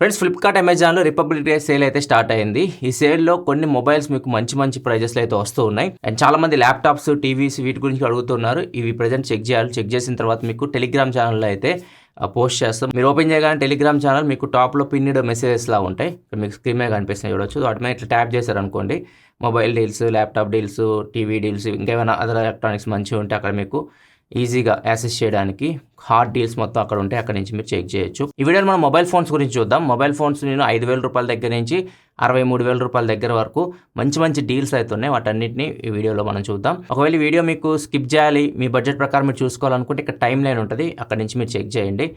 Friends, Flipkart, అమెజాన్లో republic day sale అయితే start అయింది. ఈ సేల్లో కొన్ని మొబైల్స్ మీకు మంచి మంచి ప్రైజెస్లో అయితే వస్తూ ఉన్నాయి. అండ్ చాలా మంది ల్యాప్టాప్స్, టీవీస్ వీటి గురించి అడుగుతున్నారు. ఇవి ప్రజెంట్ చెక్ చేయాలి. చెక్ చేసిన తర్వాత మీకు టెలిగ్రామ్ ఛానల్లో అయితే పోస్ట్ చేస్తాం. మీరు ఓపెన్ చేయగానే టెలిగ్రామ్ ఛానల్ మీకు టాప్లో పిన్నిడ్ మెసేజెస్ లా ఉంటాయి. మీకు స్క్రీన్ మీద కనిపిస్తున్నాయి, చూడొచ్చు. వాటి మీద ఇట్లా ట్యాప్ చేశారనుకోండి, mobile deals, laptop deals, TV deals, ఇంకేమైనా అదర్ ఎలక్ట్రానిక్స్ మంచిగా ఉంటే అక్కడ మీకు ఈజీగా యాక్సెస్ చేయడానికి హాట్ డీల్స్ మొత్తం అక్కడ ఉంటాయి. అక్కడ నుంచి మీరు చెక్ చేయొచ్చు. ఈ వీడియోలో మనం మొబైల్ ఫోన్స్ గురించి చూద్దాం. మొబైల్ ఫోన్స్ నేను 5,000 రూపాయల దగ్గర నుంచి 63,000 రూపాయల దగ్గర వరకు మంచి మంచి డీల్స్ అయితే ఉన్నాయి. వాటన్నిటిని ఈ వీడియోలో మనం చూద్దాం. ఒకవేళ ఈ వీడియో మీకు స్కిప్ చేయాలి, మీ బడ్జెట్ ప్రకారం మీరు చూసుకోవాలనుకుంటే ఇక్కడ టైం లైన్ ఉంటుంది, అక్కడ నుంచి మీరు చెక్ చేయండి.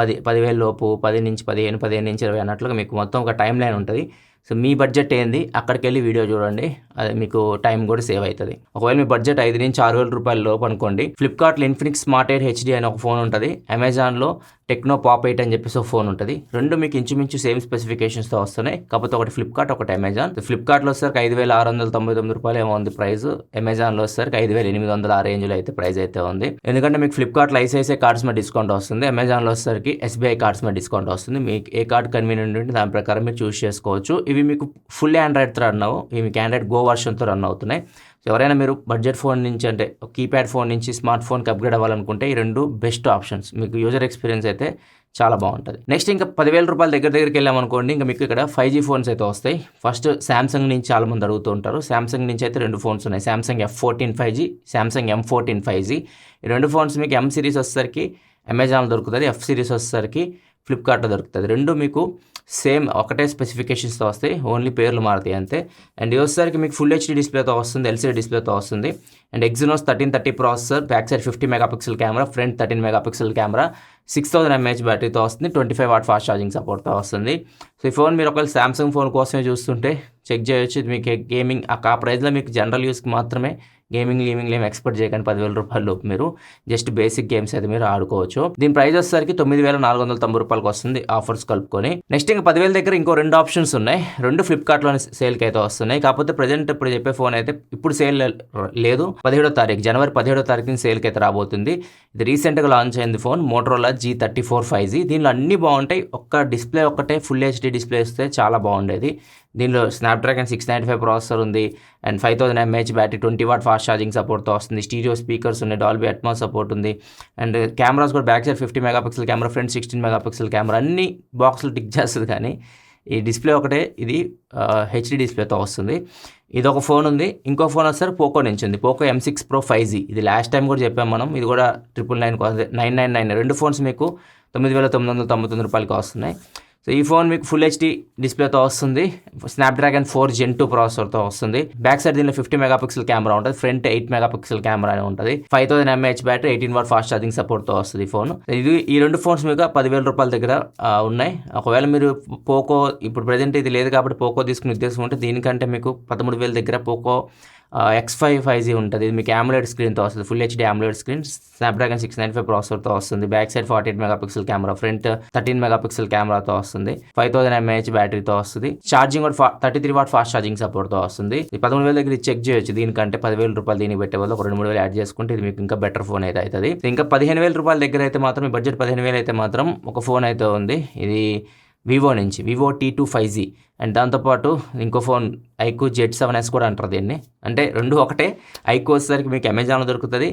10,000 లోపు, 10 నుంచి 15, 15 నుంచి 20 అన్నట్లుగా మీకు మొత్తం ఒక టైం లైన్ ఉంటుంది. సో మీ బడ్జెట్ ఏంది, అక్కడికి వెళ్ళి వీడియో చూడండి. అది మీకు టైం కూడా సేవ్ అవుతుంది. ఒకవేళ మీ బడ్జెట్ 5 నుంచి 6,000 రూపాయల లోపు అనుకోండి, ఫ్లిప్కార్ట్లో ఇన్ఫినిక్స్ స్మార్ట్ ఎయిర్ హెచ్డి అనే ఒక ఫోన్ ఉంటుంది. అమెజాన్లో టెక్నో పాప్ 8 అని చెప్పేసి ఒక ఫోన్ ఉంటుంది. రెండు మీకు ఇంచుమించు సేమ్ స్పెసిఫికేషన్స్తో వస్తున్నాయి. కాకపోతే ఒకటి ఫ్లిప్కార్ట్, ఒకటి అమెజాన్. ఫ్లిప్కార్ట్లో వచ్చేసరికి 5,699 రూపాయలు ఏమో ఉంది ప్రైస్. అమెజాన్లో వచ్చేసరికి 5,800 ఆ రేంజ్లో అయితే ప్రైస్ అయితే ఉంది. ఎందుకంటే మీకు ఫ్లిప్కార్ట్లో ఐసిఐసిఐ కార్డ్స్ మీద డిస్కౌంట్ వస్తుంది, అమెజాన్లో వచ్చేసరికి ఎస్బీఐ కార్డ్స్ మీద డిస్కౌంట్ వస్తుంది. మీకు ఏ కార్డ్ కన్వీనియంట్ ఉంటే దాని ప్రకారం మీరు చూస్ చేసుకోవచ్చు. ఇవి మీకు ఫుల్ ఆండ్రాయిడ్తో రన్ అవ్వవు, ఇవి మీకు ఆండ్రాయిడ్ గో వర్షన్తో రన్ అవుతున్నాయి. సో ఎవరైనా మీరు బడ్జెట్ ఫోన్ నుంచి, అంటే కీప్యాడ్ ఫోన్ నుంచి స్మార్ట్ ఫోన్కి అప్గ్రేడ్ అవ్వాలనుకుంటే ఈ రెండు బెస్ట్ ఆప్షన్స్. మీకు యూజర్ ఎక్స్పీరియన్స్ అయితే చాలా బాగుంటుంది. నెక్స్ట్ ఇంకా 10,000 రూపాయల దగ్గరికి వెళ్ళామనుకోండి, ఇంకా మీకు ఇక్కడ 5G ఫోన్స్ అయితే వస్తాయి. ఫస్ట్ శాంసంగ్ నుంచి చాలా మంది అడుగుతూ ఉంటారు. శాంసంగ్ నుంచి అయితే రెండు ఫోన్స్ ఉన్నాయి, Samsung F14 5G, Samsung M14 5G. ఈ రెండు ఫోన్స్ మీకు M సిరీస్ వచ్చేసరికి అమెజాన్లో దొరుకుతుంది, F సిరీస్ వచ్చేసరికి ఫ్లిప్కార్ట్లో దొరుకుతుంది. రెండు మీకు సేమ్ ఒకటే స్పెసిఫికేషన్స్తో వస్తాయి, ఓన్లీ పేర్లు మారుతాయి అంతే. అండ్ ఇది వచ్చేసరికి మీకు ఫుల్ హెచ్డీ డిస్ప్లేతో వస్తుంది, ఎల్సీడీ డిస్ప్లేతో వస్తుంది. And Exynos 1330 processor, back side 50 megapixel camera, front 13 megapixel camera, 6000 mAh బ్యాటరీతో వస్తుంది, 25 వాట్ ఫాస్ట్ ఛార్జింగ్ సపోర్ట్తో వస్తుంది. సో ఈ ఫోన్ మీరు ఒకవేళ శాంసంగ్ ఫోన్ కోసమే చూస్తుంటే చెక్ చేయొచ్చు. ఇది మీకు గేమింగ్ ఆ ప్రైస్లో మీకు జనరల్ యూస్కి మాత్రమే, గేమింగ్ ఏం ఎక్స్పెక్ట్ చేయకండి. 10,000 రూపాయల లోపు మీరు జస్ట్ బేసిక్ గేమ్స్ అయితే మీరు ఆడుకోవచ్చు. దీని ప్రైస్ వచ్చేసరికి 9,490 రూపాయలకి వస్తుంది ఆఫర్స్ కలుపుకొని. నెక్స్ట్ ఇంకా 10,000 దగ్గర ఇంకో రెండు ఆప్షన్స్ ఉన్నాయి. రెండు ఫ్లిప్కార్ట్లోని సేల్కి అయితే వస్తున్నాయి. కాకపోతే ప్రజెంట్ ఇప్పుడు చెప్పే ఫోన్ అయితే ఇప్పుడు సేల్ లేదు. 17వ తారీఖు, జనవరి 17వ తారీఖున సేల్కి అయితే రాబోతుంది. ఇది రీసెంట్గా లాంచ్ అయింది ఫోన్, మోటరోలా G34 5G. దీనిలో అన్నీ బాగుంటాయి. ఒక్క డిస్ప్లే ఒక్కటే ఫుల్ హెచ్డీ డిస్ప్లే వస్తే చాలా బాగుండేది. దీనిలో స్నాప్డ్రాగన్ 695 ప్రాసెసర్ ఉంది. And 5000 mAh battery, 20 watt fast charging సపోర్ట్తో వస్తుంది. స్టీరియో స్పీకర్స్ ఉన్నాయి, డాల్బీ అట్మాస్ సపోర్ట్ ఉంది. అండ్ కెమెరాస్ కూడా back side 50 megapixel camera, front 16 megapixel camera, అన్ని బాక్సులు టిక్ చేస్తుంది. కానీ ఈ డిస్ప్లే ఒకటే, ఇది హెచ్డీ డిస్ప్లేతో వస్తుంది. ఇది ఒక ఫోన్ ఉంది. ఇంకో ఫోన్ వస్తారు పోకో నుంచి ఉంది, పోకో M6 Pro 5G. ఇది లాస్ట్ టైం కూడా చెప్పాం మనం. ఇది కూడా 999 రెండు ఫోన్స్ మీకు 9,999 రూపాయలకి వస్తున్నాయి. సో ఈ ఫోన్ మీకు ఫుల్ హెచ్డీ డిస్ప్లేతో వస్తుంది, స్నాప్డ్రాగన్ 4 Gen 2 ప్రాసెసర్తో వస్తుంది. బ్యాక్ సైడ్ దీనిలో 50 మెగాపిక్సెల్ కెమెరా ఉంటుంది, ఫ్రంట్ 8 మెగాపిక్సెల్ కెమెరా అని ఉంటుంది. 5000 mAh battery, 18 watt fast charging సపోర్ట్తో వస్తుంది ఈ ఫోన్. ఈ రెండు ఫోన్స్ మీకు 10,000 రూపాయల దగ్గర ఉన్నాయి. ఒకవేళ మీరు పోకో, ఇప్పుడు ప్రజెంట్ ఇది లేదు కాబట్టి పోకో తీసుకునే ఉద్దేశం ఉంటే దీనికంటే మీకు 13,000 దగ్గర పోకో X5 5G ఉంటుంది. ఇది మీకు AMOLED స్క్రీన్తో వస్తుంది, full HD AMOLED screen, Snapdragon 695 ప్రాసెసర్తో వస్తుంది. Back side 48 megapixel camera, front 13 megapixel కెమెరాతో వస్తుంది. 5000 mAh బ్యాటరీతో వస్తుంది. ఛార్జింగ్ కూడా 33 వాట్ ఫాస్ట్ ఛార్జింగ్ సపోర్ట్తో వస్తుంది. 13,000 దగ్గర చెక్ చేయొచ్చు. దీనికంటే 10,000 రూపాయలు దీనికి పెట్టే వల్ల ఒక 2-3,000 యాడ్ చేసుకుంటే ఇది మీకు ఇంకా బెటర్ ఫోన్ అయితే అవుతుంది. ఇంకా 15,000 రూపాయల దగ్గర అయితే మాత్రం, మీ బడ్జెట్ 15,000 అయితే మాత్రం ఒక ఫోన్ అయితే ఉంది. ఇది వివో నుంచి, వివో T2 5G. అండ్ దాంతోపాటు ఇంకో ఫోన్ ఐక్యూ Z7S కూడా అంటారు దీన్ని. అంటే రెండు ఒకటే. ఐక్యూ వచ్చేసరికి మీకు అమెజాన్లో దొరుకుతుంది,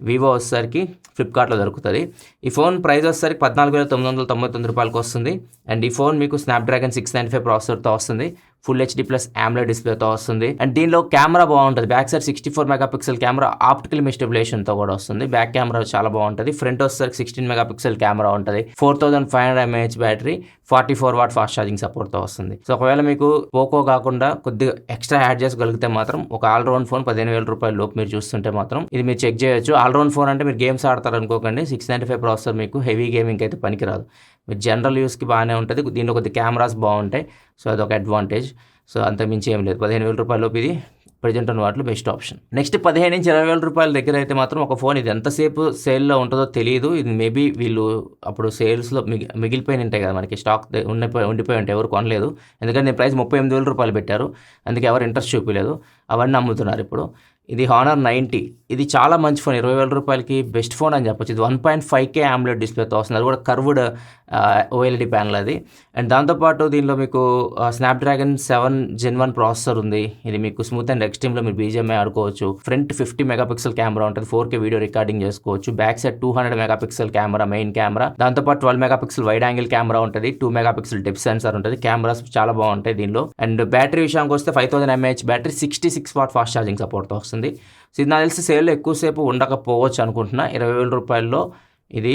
వివో వచ్చేసరికి ఫ్లిప్కార్ట్లో దొరుకుతుంది. ఈ ఫోన్ ప్రైస్ వచ్చేసరికి 14,999 రూపాయలకి వస్తుంది. అండ్ ఈ ఫోన్ మీకు స్నాప్డ్రాగన్ 695 ప్రాసెసర్తో వస్తుంది, ఫుల్ హెచ్డీ ప్లస్ AMOLED డిస్ప్లేతో వస్తుంది. అండ్ దీనిలో కెమెరా బాగుంటుంది, back side 64 megapixel camera, optical image స్టెబిలైజేషన్తో కూడా వస్తుంది. బ్యాక్ కెమెరా చాలా బాగుంటుంది. ఫ్రంట్ వచ్చేసరికి 16 మెగాపిక్సెల్ కెమెరా ఉంటుంది, 4500 mAh battery, 44 watt fast charging సపోర్ట్తో వస్తుంది. సో ఒకవేళ మీకు పోకో కాకుండా కొద్దిగా ఎక్స్ట్రా యాడ్ చేసుగలిగితే మాత్రం ఒక ఆల్రౌండ్ ఫోన్ 15,000 రూపాయల లోపు మీరు చూస్తుంటే మాత్రం ఇది మీరు చెక్ చేయొచ్చు. ఆల్రౌండ్ ఫోన్ అంటే మీరు గేమ్స్ ఆడతారు అనుకోకండి, 695 ప్రాసెసర్ మీకు హెవీ గేమింగ్ అయితే పనికిరాదు. మీరు జనరల్ యూస్కి బాగానే ఉంటుంది. దీనిలో కొద్ది కెమెరాస్ బాగుంటాయి, సో అదొక అడ్వాంటేజ్. సో అంత మించి ఏం లేదు. 15,000 రూపాయల లోపు ఇది ప్రజెంట్ ఉన్న వాటిలో బెస్ట్ ఆప్షన్. నెక్స్ట్ 15 నుంచి 20,000 రూపాయల దగ్గర అయితే మాత్రం ఒక ఫోన్, ఇది ఎంతసేపు సేల్లో ఉంటుందో తెలియదు. ఇది మేబీ వీళ్ళు అప్పుడు సేల్స్లో మిగిలిపోయి ఉంటాయి కదా, మనకి స్టాక్ ఉండిపోయి ఉంటాయి, ఎవరు కొనలేదు. ఎందుకంటే దీని ప్రైస్ 38,000 రూపాయలు పెట్టారు, అందుకే ఎవరు ఇంట్రెస్ట్ చూపించలేదు. అవన్నీ అమ్ముతున్నారు ఇప్పుడు. ఇది హానర్ 90. ఇది చాలా మంచి ఫోన్. 20,000 రూపాయలకి బెస్ట్ ఫోన్ అని చెప్పొచ్చు. ఇది 1.5K AMOLED డిస్ప్లేతో వస్తుంది. అది కూడా కర్వ్డ్ OLED ప్యానల్ అది. అండ్ దాంతోపాటు దీనిలో మీకు స్నాప్డ్రాగన్ 7 Gen 1 ప్రాసెసర్ ఉంది. ఇది మీకు స్మూత్ అండ్ ఎక్స్ట్రీమ్లో మీరు BGMI ఆడుకోవచ్చు. ఫ్రంట్ 50 మెగాపిక్సెల్ కెమెరా ఉంటుంది. 4K వీడియో రికార్డింగ్ చేసుకోవచ్చు. Back side 200 megapixel camera main camera. దాంతోపాటు 12 మెగాపిక్సెల్ వైడ్ యాంగిల్ కెమెరా ఉంటుంది. 2 మెగాపిక్సెల్ డెప్త్ సెన్సార్ ఉంటుంది. కెమెరాస్ చాలా బాగుంటాయి దీనిలో. అండ్ బ్యాటరీ విషయానికి వస్తే 5000 mAh battery, 66 watt fast charging సపోర్ట్తో వస్తుంది. సో ఇది నాకు తెలిసి సేల్లో ఎక్కువసేపు ఉండకపోవచ్చు అనుకుంటున్నా. 20,000 రూపాయల్లో ఇది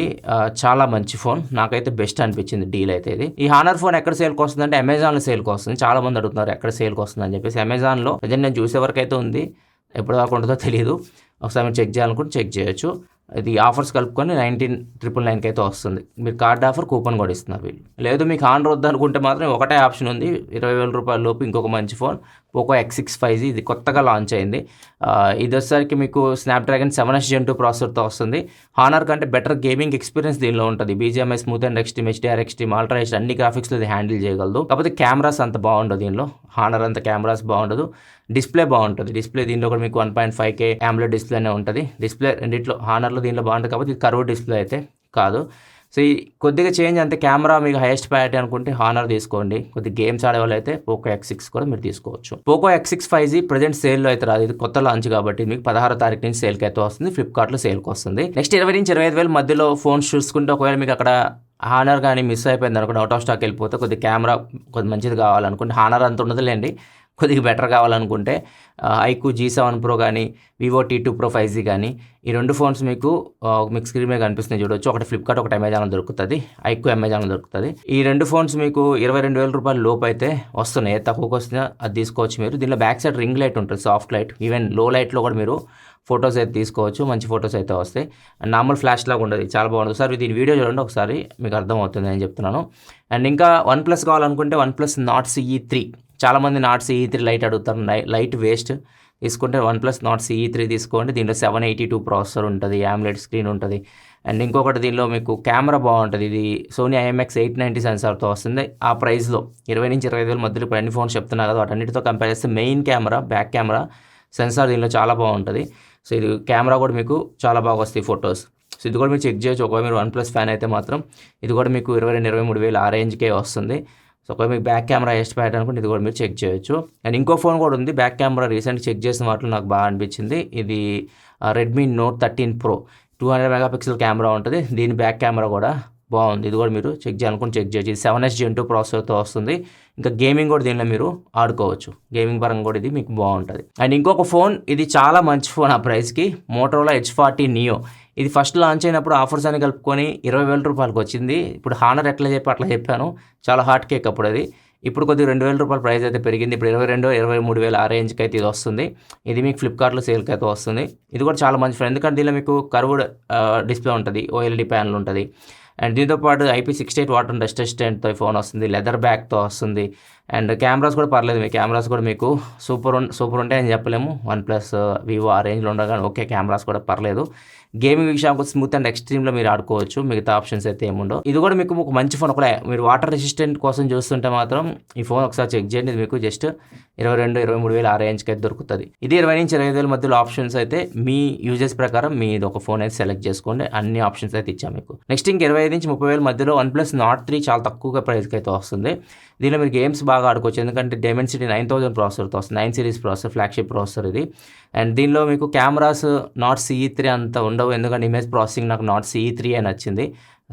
చాలా మంచి ఫోన్. నాకైతే బెస్ట్ అనిపించింది డీల్ అయితే ఇది. ఈ హానర్ ఫోన్ ఎక్కడ సేల్కి వస్తుంది అంటే అమెజాన్లో సేల్కి వస్తుంది. చాలా మంది అడుగుతున్నారు ఎక్కడ సేల్కి వస్తుంది అని చెప్పేసి. అమెజాన్లో ప్రజెంట్ నేను చూసే వరకు అయితే ఉంది. ఎప్పుడు దాకా ఉంటుందో తెలియదు. ఒకసారి మీరు చెక్ చేయాలనుకుంటే చెక్ చేయొచ్చు. ఇది ఆఫర్స్ కలుపుకొని 19,999కి అయితే వస్తుంది. మీరు కార్డ్ ఆఫర్ కూపన్ కూడా ఇస్తున్నారు వీళ్ళు. లేదు మీకు హానర్ వద్దు అనుకుంటే మాత్రం ఒకటే ఆప్షన్ ఉంది. 20,000 రూపాయల లోపు ఇంకొక మంచి ఫోన్ పోకో X6 5G. ఇది కొత్తగా లాంచ్ అయింది. ఇది వచ్చేసరికి మీకు స్నాప్డ్రాగన్ 7 Gen 2 ప్రాసెసర్తో వస్తుంది. హానర్ కంటే బెటర్ గేమింగ్ ఎక్స్పీరియన్స్ దీనిలో ఉంటుంది. BGMI smooth and extreme, HDR extreme, ultra HD అన్ని గ్రాఫిక్స్లో ఇది హ్యాండిల్ చేయగలదు. కాకపోతే కెమెరాస్ అంత బాగుండదు దీనిలో. హానర్ అంత కెమెరాస్ బాగుండదు. డిస్ప్లే బాగుంటుంది. డిస్ప్లే దీనిలో కూడా మీకు 1.5K AMOLED డిస్ప్లేనే ఉంటుంది. డిస్ప్లే రెండిట్లో హానర్లో దీనిలో బాగుంటుంది. కాబట్టి ఇది కర్వ్ డిస్ప్లే అయితే కాదు. సో ఈ కొద్దిగా చేంజ్ అంతే. కెమెరా మీకు హైయెస్ట్ ప్రయారిటీ అనుకుంటే హానర్ తీసుకోండి. కొద్దిగా గేమ్స్ ఆడే వాళ్ళు అయితే పోకో X6 కూడా మీరు తీసుకోవచ్చు. పోకో X6 5G ప్రజెంట్ సేల్లో అయితే రాదు. ఇది కొత్త లాంచ్ కాబట్టి మీకు 16వ తారీఖు నుంచి సేల్కి అయితే వస్తుంది. ఫ్లిప్కార్ట్లో సేల్కి వస్తుంది. నెక్స్ట్ 20 నుంచి 25,000 మధ్యలో ఫోన్స్ చూసుకుంటే ఒకవేళ మీకు అక్కడ హానర్ కానీ మిస్ అయిపోయింది అనుకుంటే, అవుట్ ఆఫ్ స్టాక్ వెళ్ళిపోతే, కొద్దిగా కెమెరా కొద్దిగా మంచిది కావాలనుకుంటే, హానర్ అంత ఉండదులేండి, కొద్దిగా బెటర్ కావాలనుకుంటే ఐక్యూ G7 Pro కానీ వివో T2 Pro 5G కానీ ఈ రెండు ఫోన్స్ మీకు స్క్రీన్ మీద కనిపిస్తున్నాయి చూడొచ్చు. ఒకటి ఫ్లిప్కార్ట్, ఒకటి అమెజాన్లో దొరుకుతుంది. ఐక్యూ అమెజాన్లో దొరుకుతుంది. ఈ రెండు ఫోన్స్ మీకు 22,000 రూపాయల లోపు అయితే వస్తున్నాయి. తక్కువకి వస్తున్నా అది తీసుకోవచ్చు మీరు. దీనిలో బ్యాక్ సైడ్ రింగ్ లైట్ ఉంటుంది, సాఫ్ట్ లైట్. ఈవెన్ లో లైట్లో కూడా మీరు ఫొటోస్ అయితే తీసుకోవచ్చు. మంచి ఫొటోస్ అయితే వస్తాయి. అండ్ నార్మల్ ఫ్లాష్ లాగా ఉండదు, చాలా బాగుంటుంది. ఒకసారి దీని వీడియో చూడండి, ఒకసారి మీకు అర్థమవుతుంది అని చెప్తున్నాను. అండ్ ఇంకా OnePlus కావాలనుకుంటే OnePlus Nord CE 3. చాలామంది Nord CE 3 లైట్ అడుగుతారు. లైట్ వేస్ట్ తీసుకుంటే OnePlus Nord CE 3 తీసుకోండి. దీంట్లో 782 ప్రాసెసర్ ఉంటుంది, AMOLED స్క్రీన్ ఉంటుంది. అండ్ ఇంకొకటి దీనిలో మీకు కెమెరా బాగుంటుంది. ఇది సోనీ IMX890 సెన్సార్తో వస్తుంది. ఆ ప్రైస్లో 20 నుంచి 25,000 మధ్యలో ఇప్పుడు అన్ని ఫోన్స్ చెప్తున్నా కదా, వాటన్నిటితో కంపేర్ చేస్తే main camera, back camera, sensor దీనిలో చాలా బాగుంటుంది. సో ఇది కెమెరా కూడా మీకు చాలా బాగా వస్తాయి ఫొటోస్. సో ఇది కూడా మీరు చెక్ చేయొచ్చు. ఒకవేళ మీరు OnePlus ఫ్యాన్ అయితే మాత్రం ఇది కూడా మీకు 22,000-23,000 ఆ రేంజ్కే వస్తుంది. సో ఒకవేళ మీకు బ్యాక్ కెమెరా ఎస్ట్ ప్యాట్ అనుకుంటే ఇది కూడా మీరు చెక్ చేయొచ్చు. అండ్ ఇంకో ఫోన్ కూడా ఉంది బ్యాక్ కెమెరా, రీసెంట్గా చెక్ చేసిన వాటిలో నాకు బాగా అనిపించింది. ఇది Redmi Note 13 Pro 200 megapixel camera ఉంటుంది. దీని బ్యాక్ కెమెరా కూడా బాగుంది. ఇది కూడా మీరు చెక్ చేయాలనుకుంటే చెక్ చేయొచ్చు. ఇది 7 Gen 2 ప్రాసెసర్తో వస్తుంది. ఇంకా గేమింగ్ కూడా దీనిలో మీరు ఆడుకోవచ్చు. గేమింగ్ పరంగా కూడా ఇది మీకు బాగుంటుంది. అండ్ ఇంకొక ఫోన్, ఇది చాలా మంచి ఫోన్ ఆ ప్రైస్కి, Motorola H40 Neo. ఇది ఫస్ట్ లాంచ్ అయినప్పుడు ఆఫర్స్ అని కలుపుకొని 20,000 రూపాయలకి వచ్చింది. ఇప్పుడు హానర్ ఎట్లా అట్లా చెప్పాను, చాలా హాట్ కేక్ అప్పుడు అది. ఇప్పుడు కొద్దిగా 2,000 రూపాయల ప్రైస్ అయితే పెరిగింది. ఇప్పుడు 22,000-23,000 ఆ రేంజ్కి అయితే ఇది వస్తుంది. ఇది మీకు ఫ్లిప్కార్ట్లో సేల్కి అయితే వస్తుంది. ఇది కూడా చాలా మంచి ఫోన్, ఎందుకంటే దీనిలో మీకు కర్వ్డ్ డిస్ప్లే ఉంటుంది, OLED ప్యానల్ ఉంటుంది. అండ్ దీంతో పాటు IP68 వాటర్ డస్ట్ రెసిస్టెంట్తో ఫోన్ వస్తుంది, లెదర్ బ్యాక్తో వస్తుంది. అండ్ కెమెరాస్ కూడా పర్లేదు, మీ కెమెరాస్ కూడా మీకు సూపర్ ఉంటాయని చెప్పలేము. OnePlus, వివో ఆ రేంజ్లో ఉండగానే ఓకే, కెమెరాస్ కూడా పర్లేదు. గేమింగ్ విషయానికి స్మూత్ అండ్ ఎక్స్ట్రీమ్లో మీరు ఆడుకోవచ్చు. మిగతా ఆప్షన్స్ అయితే ఏముండవు. ఇది కూడా మీకు ఒక మంచి ఫోన్. ఒకటే మీరు వాటర్ రెసిస్టెంట్ కోసం చూస్తుంటే మాత్రం ఈ ఫోన్ ఒకసారి చెక్ చేయండి. ఇది మీకు జస్ట్ 22,000-23,000 ఆ రేంజ్కి అయితే దొరుకుతుంది. ఇది 20 నుంచి 25,000 మధ్యలో ఆప్షన్స్ అయితే మీ యూజెస్ ప్రకారం మీది ఒక ఫోన్ అయితే సెలెక్ట్ చేసుకోండి. అన్ని ఆప్షన్స్ అయితే ఇచ్చాం మీకు. నెక్స్ట్ ఇంక 25 నుంచి 30,000 మధ్యలో OnePlus Nord 3 చాలా తక్కువగా ప్రైస్కి అయితే వస్తుంది. దీనిలో మీరు గేమ్స్ బాగా ఆడుకోవచ్చు, ఎందుకంటే Dimensity 9000 ప్రాసెసర్తో వస్తుంది. 9 సిరీస్ ప్రాసెసర్, ఫ్లాగ్షిప్ ప్రాసెసర్ ఇది. అండ్ దీనిలో మీకు కెమెరాస్ Nord CE 3 అంత ఉండవు, ఎందుకంటే ఇమేజ్ ప్రాసెసింగ్ నాకు Nord CE 3 అని నచ్చింది.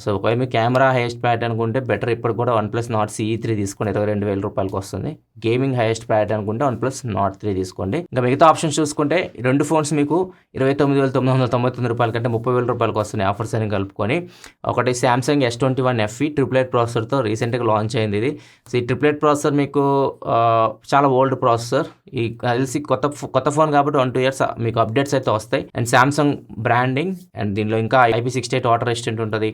సో ఒకవేళ మీ కెమెరా హైయెస్ట్ ప్యాట్ అనుకుంటే బెటర్ ఇప్పుడు కూడా OnePlus Nord CE 3 తీసుకోండి, 22,000 రూపాయలకి వస్తుంది. గేమింగ్ హైయెస్ట్ ప్యాట్ అనుకుంటే OnePlus Nord 3 తీసుకోండి. ఇంకా మిగతా ఆప్షన్స్ చూసుకుంటే రెండు ఫోన్స్ మీకు 29,999 రూపాయల కంటే 30,000 రూపాయలకి వస్తున్నాయి ఆఫర్స్ అని కలుపుకొని. ఒకటి Samsung S21 FE 888 ప్రాసెసర్తో రీసెంట్గా లాంచ్ అయింది ఇది. సో ఈ 888 ప్రాసెసర్ మీకు చాలా ఓల్డ్ ప్రాసెసర్. ఈ కలిసి కొత్త ఫోన్ కాబట్టి 1-2 years మీకు అప్డేట్స్ అయితే వస్తాయి. And Samsung branding. అండ్ దీనిలో ఇంకా IP68 వాటర్ రెసిస్టెంట్ ఉంటుంది,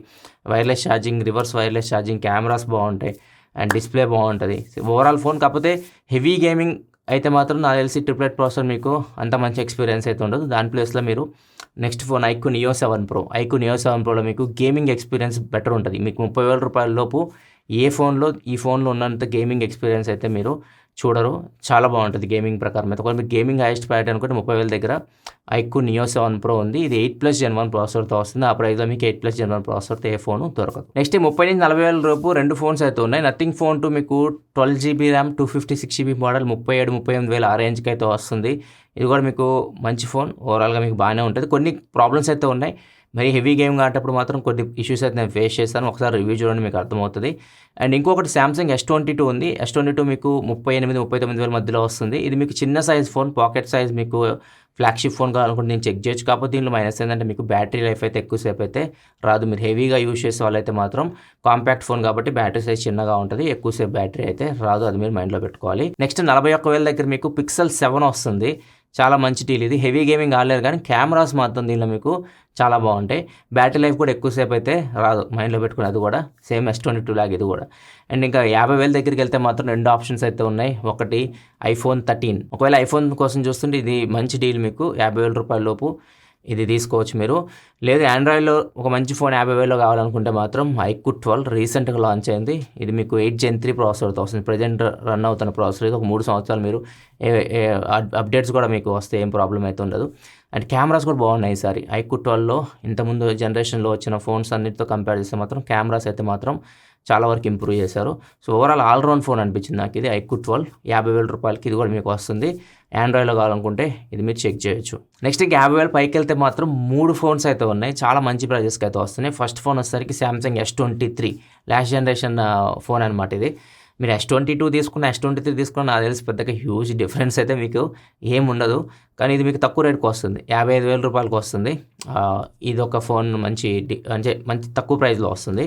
wireless charging, reverse wireless charging, cameras బాగుంటాయి, అండ్ డిస్ప్లే బాగుంటుంది. Overall phone. కాకపోతే హెవీ గేమింగ్ అయితే మాత్రం నాకు తెలిసి 888 ప్రాసెసర్ మీకు అంత మంచి ఎక్స్పీరియన్స్ అయితే ఉండదు. దాని ప్లేస్లో మీరు next phone iQOO Neo 7 Pro. iQOO Neo 7 Proలో మీకు గేమింగ్ ఎక్స్పీరియన్స్ బెటర్ ఉంటుంది. మీకు 30,000 రూపాయల లోపు ఈ ఫోన్లో ఉన్నంత గేమింగ్ ఎక్స్పీరియన్స్ అయితే మీరు చూడరు. చాలా బాగుంటుంది గేమింగ్ ప్రకారం అయితే. ఒకవేళ మీరు గేమింగ్ హైయెస్ట్ ప్రయారిటీ అనుకుంటే 30,000 దగ్గర ఐక్యూ నియో 7 Pro ఉంది. ఇది 8+ Gen 1 ప్రాసెసర్తో వస్తుంది. ఆ ప్రైస్లో మీకు 8+ Gen 1 ప్రాసెసర్తో ఏ ఫోన్ దొరకదు. నెక్స్ట్ 30,000-40,000 రూపు 2 ఫోన్స్ అయితే ఉన్నాయి. నథింగ్ ఫోన్ 2 మీకు 12GB ర్యామ్ 256GB మోడల్ 37,000-38,000 ఆ రేంజ్కి అయితే వస్తుంది. ఇది కూడా మీకు మంచి ఫోన్, ఓవరాల్గా మీకు బాగానే ఉంటుంది. కొన్ని ప్రాబ్లమ్స్ అయితే ఉన్నాయి. మరి హెవీ గేమ్ ఆడేటప్పుడు మాత్రం కొన్ని ఇష్యూస్ అయితే నేను ఫేస్ చేస్తాను. ఒకసారి రివ్యూ చూడండి, మీకు అర్థమవుతుంది. అండ్ ఇంకొకటి సామ్సంగ్ S22 ఉంది. S22 మీకు 38,000-39,000 మధ్యలో వస్తుంది. ఇది మీకు చిన్న సైజ్ ఫోన్, పాకెట్ సైజ్, మీకు ఫ్లాగ్షిప్ ఫోన్ కావాలనుకుంటే నేను చెక్ చేయొచ్చు. కాకపోతే దీనిలో మైనస్ ఏంటంటే మీకు బ్యాటరీ లైఫ్ అయితే ఎక్కువసేపు అయితే రాదు. మీరు హెవీగా యూజ్ చేసే వాళ్ళైతే మాత్రం కాంపాక్ట్ ఫోన్ కాబట్టి బ్యాటరీ సైజ్ చిన్నగా ఉంటుంది, ఎక్కువసేపు బ్యాటరీ అయితే రాదు. అది మీరు మైండ్లో పెట్టుకోవాలి. నెక్స్ట్ 41,000 దగ్గర మీకు Pixel 7 వస్తుంది. చాలా మంచి డీల్ ఇది. హెవీ గేమింగ్ ఆడలేరు కానీ కెమెరాస్ మాత్రం దీనిలో మీకు చాలా బాగుంటాయి. బ్యాటరీ లైఫ్ కూడా ఎక్కువసేపు అయితే రాదు, మైండ్లో పెట్టుకుని. అది కూడా సేమ్ S22 లాగా ఇది కూడా. అండ్ ఇంకా 50,000 దగ్గరికి వెళ్తే మాత్రం 2 ఆప్షన్స్ అయితే ఉన్నాయి. ఒకటి iPhone 13. ఒకవేళ ఐఫోన్ కోసం చూస్తుంటే ఇది మంచి డీల్. మీకు 50,000 రూపాయల లోపు ఇది తీసుకోవచ్చు మీరు. లేదు ఆండ్రాయిడ్లో ఒక మంచి ఫోన్ 50,000లో కావాలనుకుంటే మాత్రం ఐక్యూ 12 రీసెంట్గా లాంచ్ అయింది. ఇది మీకు 8 Gen 3 ప్రాసెసర్తో వస్తుంది. ప్రజెంట్ రన్ అవుతున్న ప్రాసెసర్ ఇది. ఒక 3 సంవత్సరాలు మీరు అప్డేట్స్ కూడా మీకు వస్తే ఏం ప్రాబ్లం అయితే ఉండదు. అండ్ కెమెరాస్ కూడా బాగున్నాయి ఈసారి. ఐక్యూ 12లో ఇంతకుముందు జనరేషన్లో వచ్చిన ఫోన్స్ అన్నిటితో కంపేర్ చేస్తే మాత్రం కెమెరాస్ అయితే మాత్రం చాలా వరకు ఇంప్రూవ్ చేశారు. సో ఓవరాల్ ఆల్రౌండ్ ఫోన్ అనిపించింది నాకు ఇది. ఐక్యూ 12 50,000 రూపాయలకి ఇది కూడా మీకు వస్తుంది. ఆండ్రాయిడ్లో కావాలనుకుంటే ఇది మీరు చెక్ చేయొచ్చు. నెక్స్ట్ 50,000 పైకి వెళ్తే మాత్రం 3 ఫోన్స్ అయితే ఉన్నాయి. చాలా మంచి ప్రైజెస్కి అయితే వస్తున్నాయి. ఫస్ట్ ఫోన్ వచ్చేసరికి Samsung S23 last generation phone అనమాట ఇది. మీరు S22 తీసుకున్న S23 తీసుకున్న నాకు తెలిసి పెద్దగా హ్యూజ్ డిఫరెన్స్ అయితే మీకు ఏముండదు. కానీ ఇది మీకు తక్కువ రేట్కి వస్తుంది, 55,000 రూపాయలకి వస్తుంది. ఇది ఒక ఫోన్ మంచి తక్కువ ప్రైస్లో వస్తుంది.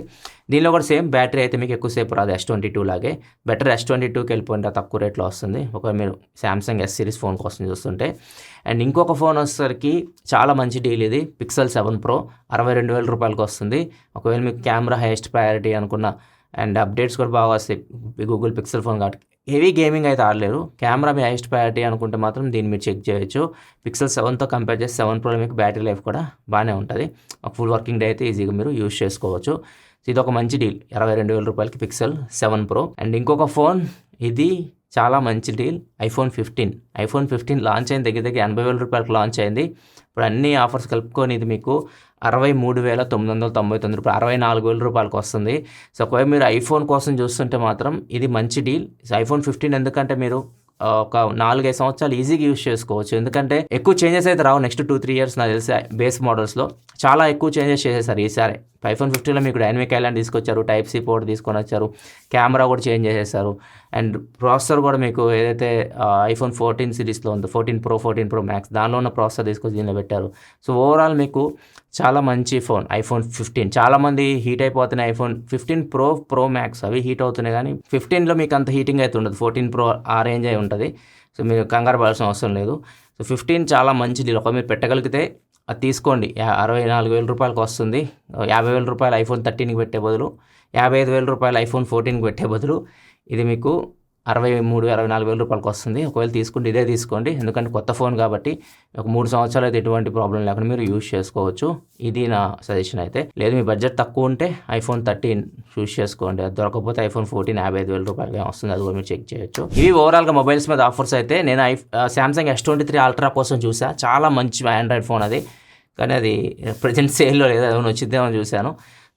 దీనిలో కూడా సేమ్ బ్యాటరీ అయితే మీకు ఎక్కువసేపు రాదు S22 లాగే. బెటర్ S22కి వెళ్ళిపోయింటే తక్కువ రేట్లో వస్తుంది ఒకవేళ మీరు సామ్సంగ్ S సిరీస్ ఫోన్ కోసం చూస్తుంటే. అండ్ ఇంకొక ఫోన్ వచ్చేసరికి చాలా మంచి డీల్ ఇది. Pixel 7 Pro 62,000 రూపాయలకి వస్తుంది. ఒకవేళ మీకు కెమెరా హైయెస్ట్ ప్రయారిటీ అనుకున్న అండ్ అప్డేట్స్ కూడా బాగా వస్తాయి గూగుల్ పిక్సెల్ ఫోన్ కాబట్టి. హెవీ గేమింగ్ అయితే ఆడలేరు. కెమెరా మీ హైయెస్ట్ ప్రయారిటీ అనుకుంటే మాత్రం దీన్ని మీరు చెక్ చేయొచ్చు. Pixel 7తో కంపేర్ చేసి 7 Pro మీకు బ్యాటరీ లైఫ్ కూడా బాగానే ఉంటుంది. ఒక ఫుల్ వర్కింగ్ డే అయితే ఈజీగా మీరు యూజ్ చేసుకోవచ్చు. ఇది ఒక మంచి డీల్ 22,000 రూపాయలకి Pixel 7 Pro. అండ్ ఇంకొక ఫోన్ ఇది చాలా మంచి డీల్, iPhone 15 లాంచ్ అయింది. దగ్గర 80,000 రూపాయలకు లాంచ్ అయింది. ఇప్పుడు అన్ని ఆఫర్స్ కలుపుకొని ఇది మీకు 63,999 రూపాయలు, 64,000 రూపాయలకు వస్తుంది. సో ఒకవేళ మీరు ఐఫోన్ కోసం చూస్తుంటే మాత్రం ఇది మంచి డీల్. iPhone 15 ఎందుకంటే మీరు ఒక 4-5 సంవత్సరాలు ఈజీగా యూజ్ చేసుకోవచ్చు. ఎందుకంటే ఎక్కువ చేంజెస్ అయితే రావు నెక్స్ట్ 2-3 ఇయర్స్. నాకు తెలిసి బేస్ మోడల్స్లో చాలా ఎక్కువ చేంజెస్ చేసేసారు ఈసారి. iPhone 15లో మీకు డైనమిక్ ఐలాండ్ తీసుకొచ్చారు, Type-C పోర్ట్ తీసుకొని వచ్చారు, కెమెరా కూడా చేంజ్ చేసేసారు. అండ్ ప్రాసెసర్ కూడా మీకు ఏదైతే iPhone 14 సిరీస్లో ఉందో 14 Pro 14 Pro Max దానిలో ఉన్న ప్రాసెసర్ తీసుకొచ్చి దీనిలో పెట్టారు. సో ఓవరాల్ మీకు చాలా మంచి ఫోన్ iPhone 15. చాలామంది హీట్ అయిపోతున్నాయి iPhone 15 Pro Max అవి హీట్ అవుతున్నాయి, కానీ 15లో మీకు అంత హీటింగ్ అయితే ఉండదు. 14 Pro ఆ రేంజ్ అయి ఉంటుంది. సో మీరు కంగారు పడాల్సిన అవసరం లేదు. సో 15 చాలా మంచి డీల్. ఒక మీరు పెట్టగలిగితే అది తీసుకోండి. 64,000 రూపాయలకు వస్తుంది. 50,000 రూపాయలు iPhone 13కి పెట్టే బదులు, 55,000 రూపాయలు iPhone 14కి పెట్టే బదులు ఇది మీకు 63,000-64,000 రూపాయలకు వస్తుంది. ఒకవేళ తీసుకుంటే ఇదే తీసుకోండి, ఎందుకంటే కొత్త ఫోన్ కాబట్టి ఒక 3 సంవత్సరాలు అయితే ఎటువంటి ప్రాబ్లం లేకుండా మీరు యూజ్ చేసుకోవచ్చు. ఇది నా సజెషన్ అయితే. లేదు మీ బడ్జెట్ తక్కువ ఉంటే iPhone 13 చూస్ చేసుకోండి. అది దొరకకపోతే iPhone 14 55,000 రూపాయలకి వస్తుంది. అది కూడా మీరు చెక్ చేయొచ్చు. ఇవి ఓవరాల్గా మొబైల్స్ మీద ఆఫర్స్ అయితే. నేను సామ్సంగ్ S23 Ultra కోసం చూసా. చాలా మంచి ఆండ్రాయిడ్ ఫోన్ అది, కానీ అది ప్రజెంట్ సేల్లో లేదు. అది వచ్చిద్దేమో చూశాను.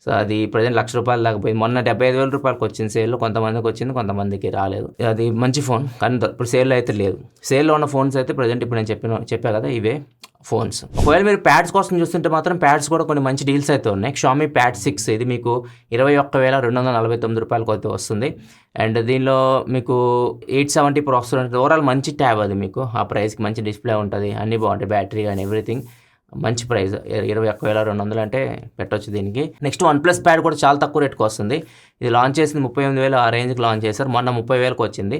సో అది ప్రజెంట్ ₹1,00,000 దాకా పోయింది. మొన్న 75,000 రూపాయలకు వచ్చింది సేల్లో. కొంతమందికి వచ్చింది, కొంతమందికి రాలేదు. అది మంచి ఫోన్, కానీ ఇప్పుడు సేల్లో అయితే లేదు. సేల్లో ఉన్న ఫోన్స్ అయితే ప్రజెంట్ ఇప్పుడు నేను చెప్పా కదా, ఇవే ఫోన్స్. ఒకవేళ మీరు ప్యాడ్స్ కోసం చూస్తుంటే మాత్రం ప్యాడ్స్ కూడా కొన్ని మంచి డీల్స్ అయితే ఉన్నాయి. Xiaomi Pad 6 ఇది మీకు 21,249 రూపాయలకు అయితే వస్తుంది. అండ్ దీనిలో మీకు 870 ప్రాసెసర్ ఉంటుంది. ఓవరాల్ మంచి ట్యాబ్ అది. మీకు ఆ ప్రైస్కి మంచి డిస్ప్లే ఉంటుంది, అన్నీ బాగుంటాయి, బ్యాటరీ కానీ ఎవ్రీథింగ్. మంచి ప్రైస్ 21,200 అంటే పెట్టవచ్చు దీనికి. నెక్స్ట్ OnePlus Pad కూడా చాలా తక్కువ రేట్కి వస్తుంది. ఇది లాంచ్ చేసింది 38,000 ఆ రేంజ్కి లాంచ్ చేశారు. మొన్న 30,000కి వచ్చింది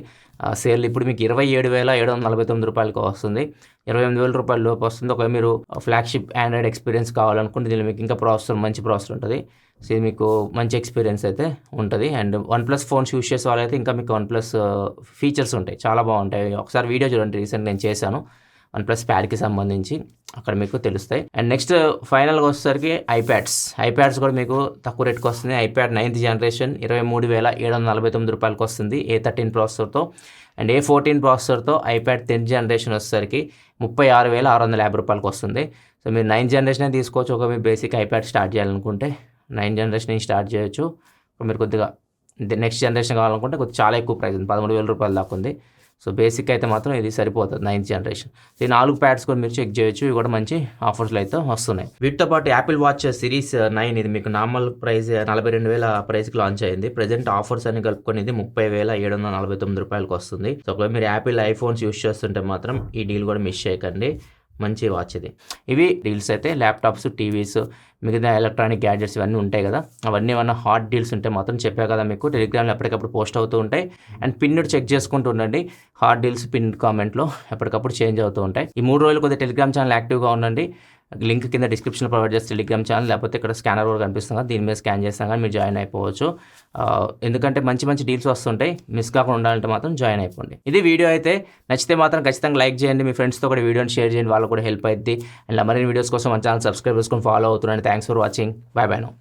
సేల్. ఇప్పుడు మీకు 27,749 రూపాయలకి వస్తుంది. 28,000 రూపాయల లోపు వస్తుంది. ఒకవేళ మీరు ఫ్లాగ్షిప్ ఆండ్రాయిడ్ ఎక్స్పీరియన్స్ కావాలనుకుంటే దీనిలో మీకు ఇంకా మంచి ప్రాసెసర్ ఉంటుంది. సో ఇది మీకు మంచి ఎక్స్పీరియన్స్ అయితే ఉంటుంది. అండ్ OnePlus ఫోన్స్ యూస్ చేసే వాళ్ళైతే ఇంకా మీకు OnePlus ఫీచర్స్ ఉంటాయి, చాలా బాగుంటాయి. ఒకసారి వీడియో చూడండి, రీసెంట్ నేను చేశాను. వన్ప్లస్ ప్యాడ్కి సంబంధించి అక్కడ మీకు తెలుస్తాయి. అండ్ నెక్స్ట్ ఫైనల్గా వచ్చేసరికి ఐప్యాడ్స్ కూడా మీకు తక్కువ రేట్కి వస్తుంది. ఐప్యాడ్ 9th జనరేషన్ 23,749 రూపాయలకి వస్తుంది A13 ప్రాసెసర్తో. అండ్ A14 ప్రాసెసర్తో ఐప్యాడ్ 10th జనరేషన్ వచ్చేసరికి 36,650 రూపాయలకి వస్తుంది. సో మీరు 9th జనరేషన్ తీసుకోవచ్చు. ఒక మీరు బేసిక్ ఐప్యాడ్ స్టార్ట్ చేయాలనుకుంటే 9th జనరేషన్ స్టార్ట్ చేయొచ్చు. మీరు కొద్దిగా నెక్స్ట్ జనరేషన్ కావాలనుకుంటే కొద్దిగా చాలా ఎక్కువ ప్రైస్ ఉంది, 13,000 రూపాయలు దాకా ఉంది. సో బేసిక్ అయితే మాత్రం ఇది సరిపోతుంది 9th జనరేషన్. సో ఈ 4 ప్యాడ్స్ కూడా మీరు చెక్ చేయొచ్చు. ఇవి కూడా మంచి ఆఫర్స్లో అయితే వస్తున్నాయి. వీటితో పాటు యాపిల్ వాచ్ సిరీస్ 9 ఇది మీకు నార్మల్ ప్రైస్ 42,000 ప్రైస్కి లాంచ్ అయింది. ప్రజెంట్ ఆఫర్స్ అని కలుపుకొని ఇది 30,749 రూపాయలకి వస్తుంది. సో ఒకవేళ మీరు యాపిల్ ఐఫోన్స్ యూస్ చేస్తుంటే మాత్రం ఈ డీల్ కూడా మిస్ చేయకండి. మంచి వాచ్ ఇది. ఇవి డీల్స్ అయితే ల్యాప్టాప్స్, టీవీస్, మిగతా ఎలక్ట్రానిక్ గ్యాడ్జెట్స్ ఇవన్నీ ఉంటాయి కదా, అవన్నీ ఏమన్నా హాట్ డీల్స్ ఉంటే మాత్రం చెప్పా కదా మీకు టెలిగ్రామ్లో ఎప్పటికప్పుడు పోస్ట్ అవుతూ ఉంటాయి. అండ్ పిన్నుడ్ చెక్ చేసుకుంటూ ఉండండి. హాట్ డీల్స్ పిన్ కామెంట్లో ఎప్పటికప్పుడు చేంజ్ అవుతూ ఉంటాయి. ఈ 3 రోజులు కొద్దిగా టెలిగ్రామ్ ఛానల్ యాక్టివ్గా ఉండండి. లింక్ కింద డిస్క్రిప్షన్లో ప్రొవైడ్ చేస్తే టెలిగ్రామ్ ఛానల్, లేకపోతే ఇక్కడ స్కానర్ కూడా కనిపిస్తుంది కదా, దీని మీద స్కాన్ చేస్తాం కానీ మీరు జాయిన్ అయిపోవచ్చు. ఎందుకంటే మంచి డీల్స్ వస్తుంటాయి. మిస్ కాకుండా ఉండాలంటే మాత్రం జాయిన్ అయిపోండి. ఇది వీడియో అయితే నచ్చితే మాత్రం ఖచ్చితంగా లైక్ చేయండి. మీ ఫ్రెండ్స్తో కూడా వీడియోని షేర్ చేయండి, వాళ్ళకు కూడా హెల్ప్ అవుతుంది. అండ్ మరిన్ని వీడియోస్ కోసం మన ఛానల్ సబ్స్క్రైబ్ చేసుకొని ఫాలో అవుతున్నాను. Thanks for watching. By by now.